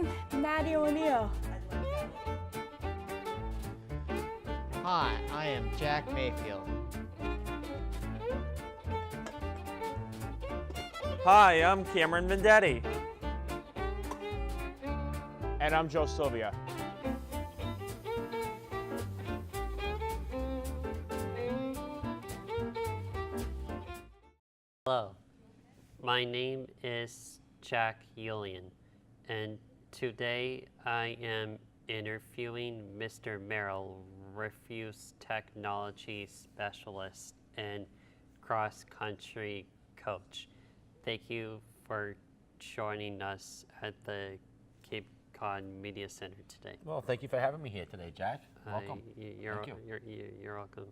I'm Maddie O'Neill. Hi, I am Jack Mayfield. Hi, I'm Cameron Vendetti. And I'm Joe Sylvia. Hello, my name is Jack Yulian, and today I am interviewing Mr. Merrill, Refuse Technology Specialist and cross-country coach. Thank you for joining us at the Cape Cod Media Center today. Well, thank you for having me here today, Jack. Welcome. You're welcome.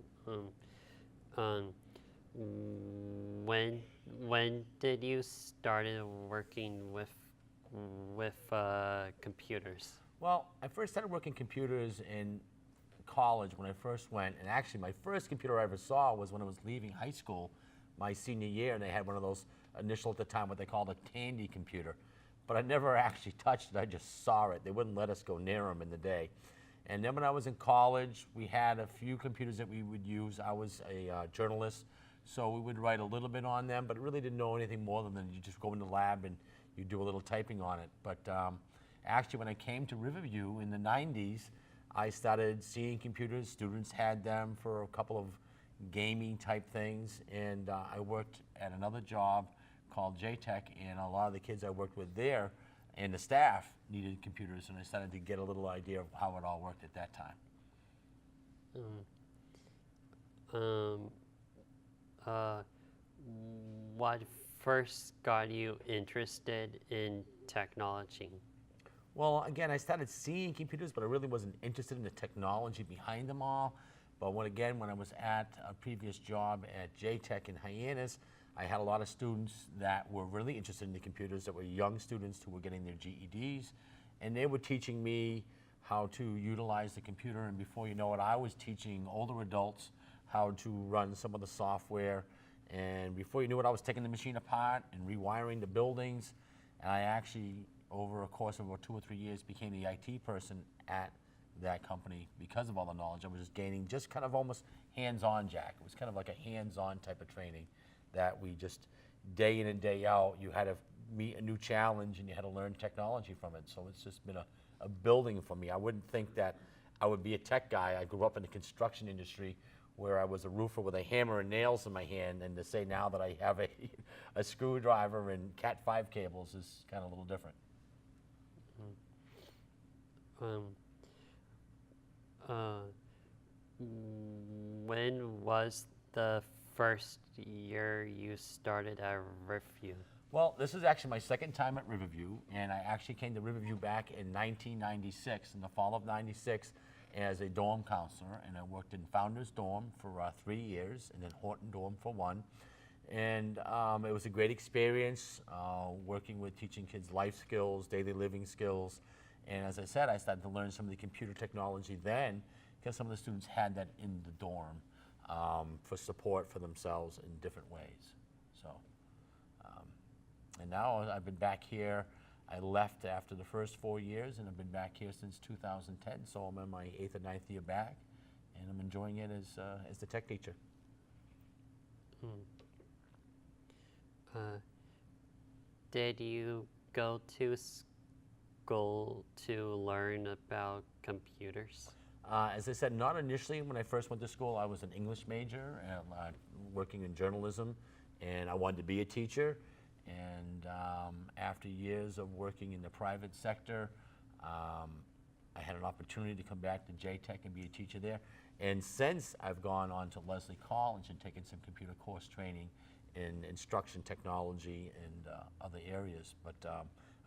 When did you started working with computers? Well, I first started working computers in college when I first went, and actually my first computer I ever saw was when I was leaving high school my senior year, and they had one of those initial at the time what they called a Tandy computer. But I never actually touched it, I just saw it. They wouldn't let us go near them in the day. And then when I was in college, we had a few computers that we would use. I was a journalist, so we would write a little bit on them, but really didn't know anything more than you just go in the lab and you do a little typing on it. But actually when I came to Riverview in the 90s, I started seeing computers. Students had them for a couple of gaming type things, and I worked at another job called JTech, and a lot of the kids I worked with there and the staff needed computers, and I started to get a little idea of how it all worked at that time. What first got you interested in technology? Well, again, I started seeing computers, but I really wasn't interested in the technology behind them all. But when I was at a previous job at JTech in Hyannis, I had a lot of students that were really interested in the computers, that were young students who were getting their GEDs, and they were teaching me how to utilize the computer, and before you know it, I was teaching older adults how to run some of the software, and before you knew it, I was taking the machine apart and rewiring the buildings, and I actually, over a course of about 2 or 3 years, became the IT person at that company because of all the knowledge I was just gaining, just kind of almost hands-on, Jack. It was kind of like a hands-on type of training that we just, day in and day out, you had to meet a new challenge and you had to learn technology from it. So it's just been a building for me. I wouldn't think that I would be a tech guy. I grew up in the construction industry where I was a roofer with a hammer and nails in my hand, and to say now that I have a screwdriver and Cat 5 cables is kind of a little different. When was the first year you started at Riverview? Well, this is actually my second time at Riverview, and I actually came to Riverview back in 1996, in the fall of '96, as a dorm counselor, and I worked in Founders Dorm for 3 years, and then Horton Dorm for 1. And it was a great experience working with teaching kids life skills, daily living skills. And as I said, I started to learn some of the computer technology then, because some of the students had that in the dorm for support for themselves in different ways. So, and now I've been back here. I left after the first 4 years, and I've been back here since 2010. So I'm in my 8th or 9th year back, and I'm enjoying it as the tech teacher. Did you go to school to learn about computers? As I said, not initially when I first went to school. I was an English major, working in journalism, and I wanted to be a teacher. And after years of working in the private sector, I had an opportunity to come back to JTech and be a teacher there. And since I've gone on to Lesley College and taken some computer course training in instruction technology and other areas. But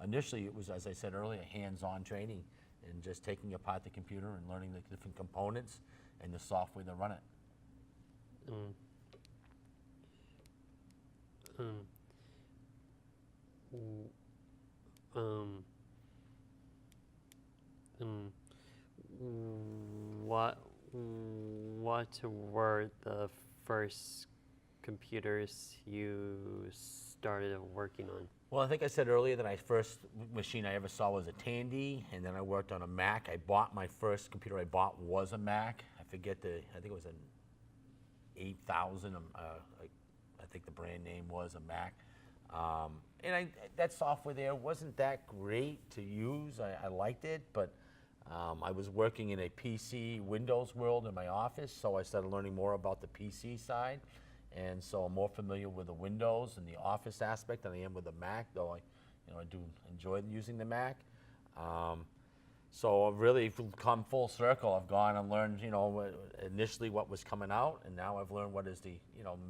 initially it was, as I said earlier, hands-on training and just taking apart the computer and learning the different components and the software that run it. What were the first computers you started working on? Well, I think I said earlier that my first machine I ever saw was a Tandy, and then I worked on a Mac. My first computer I bought was a Mac. I think it was an 8000. I think the brand name was a Mac. And that software there wasn't that great to use. I liked it, but I was working in a PC Windows world in my office, so I started learning more about the PC side. And so I'm more familiar with the Windows and the Office aspect than I am with the Mac, though I do enjoy using the Mac. So I've really come full circle. I've gone and learned, initially what was coming out, and now I've learned what is the,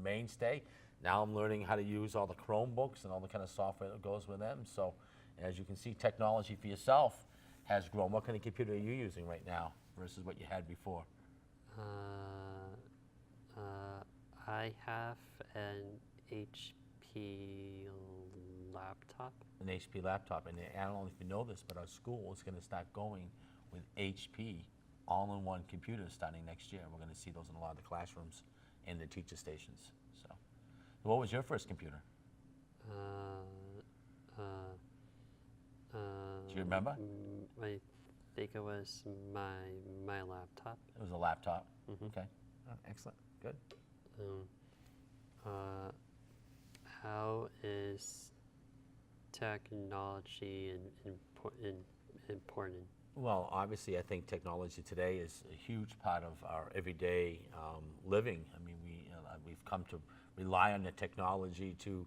mainstay. Now I'm learning how to use all the Chromebooks and all the kind of software that goes with them. So as you can see, technology for yourself has grown. What kind of computer are you using right now versus what you had before? I have an HP laptop. An HP laptop, and I don't know if you know this, but our school is going to start going with HP all-in-one computers starting next year. We're going to see those in a lot of the classrooms and the teacher stations. So, what was your first computer? Do you remember? I think it was my laptop. It was a laptop. Mm-hmm. Okay, excellent, good. How is technology important? Well, obviously, I think technology today is a huge part of our everyday living. I mean, we've come to rely on the technology to,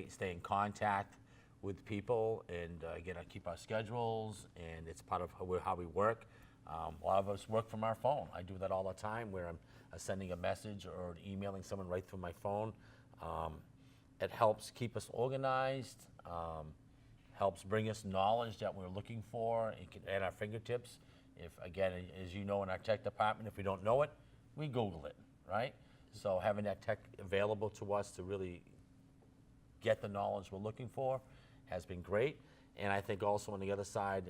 stay in contact with people and keep our schedules, and it's part of how we work. A lot of us work from our phone. I do that all the time, where I'm sending a message or emailing someone right through my phone. It helps keep us organized, helps bring us knowledge that we're looking for at our fingertips. If, again, as you know, in our tech department, if we don't know it, we Google it, right? So having that tech available to us to really get the knowledge we're looking for has been great. And I think also on the other side,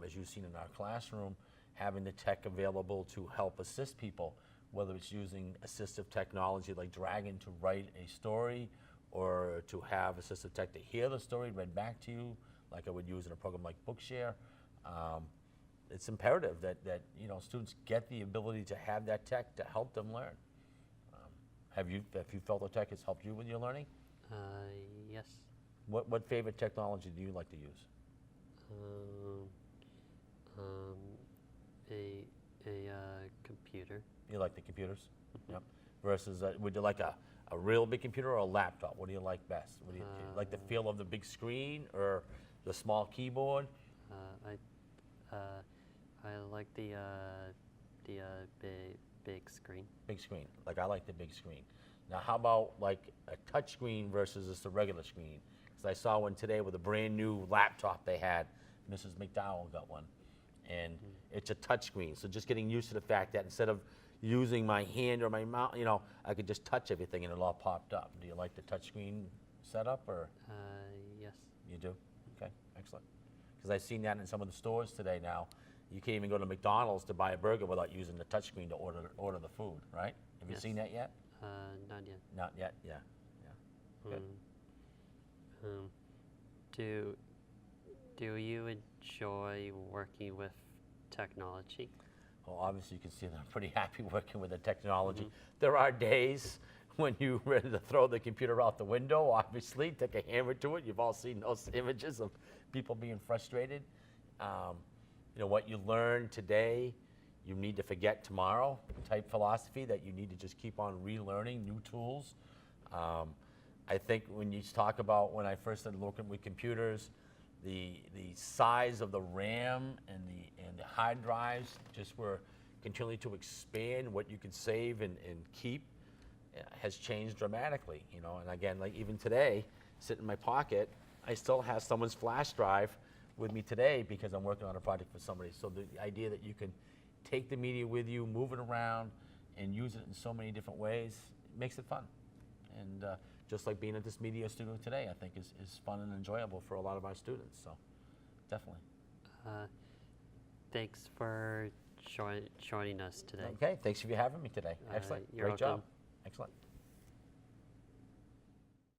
as you've seen in our classroom, having the tech available to help assist people, whether it's using assistive technology like Dragon to write a story, or to have assistive tech to hear the story read back to you, like I would use in a program like Bookshare. It's imperative that students get the ability to have that tech to help them learn. Have you felt the tech has helped you with your learning? Yes. What favorite technology do you like to use? A computer. You like the computers? Yep. Versus, would you like a real big computer or a laptop? What do you like best? Do you like the feel of the big screen or the small keyboard? I like the big screen. Big screen. Like, I like the big screen. Now, how about like a touch screen versus just a regular screen? Because I saw one today with a brand new laptop they had. Mrs. McDowell got one, and it's a touch screen. So just getting used to the fact that instead of using my hand or my mouth, I could just touch everything and it all popped up. Do you like the touch screen setup, or? Yes. You do? Okay, excellent. Because I've seen that in some of the stores today now. You can't even go to McDonald's to buy a burger without using the touch screen to order the food, right? Have you Yes. seen that yet? Not yet. Not yet, yeah. Good. Do you enjoy working with technology? Well, obviously you can see that I'm pretty happy working with the technology. There are days when you're ready to throw the computer out the window, obviously, take a hammer to it. You've all seen those images of people being frustrated. What you learn today, you need to forget tomorrow type philosophy, that you need to just keep on relearning new tools. I think when you talk about when I first started looking with computers, the size of the RAM and the hard drives just were continually to expand. What you could save and keep has changed dramatically, And again, like even today, sitting in my pocket, I still have someone's flash drive with me today because I'm working on a project for somebody. So the idea that you can take the media with you, move it around, and use it in so many different ways makes it fun. And just like being at this media studio today, I think is fun and enjoyable for a lot of our students. So definitely. Thanks for joining us today. Okay, thanks for having me today. Excellent, You're great job. welcome. Excellent.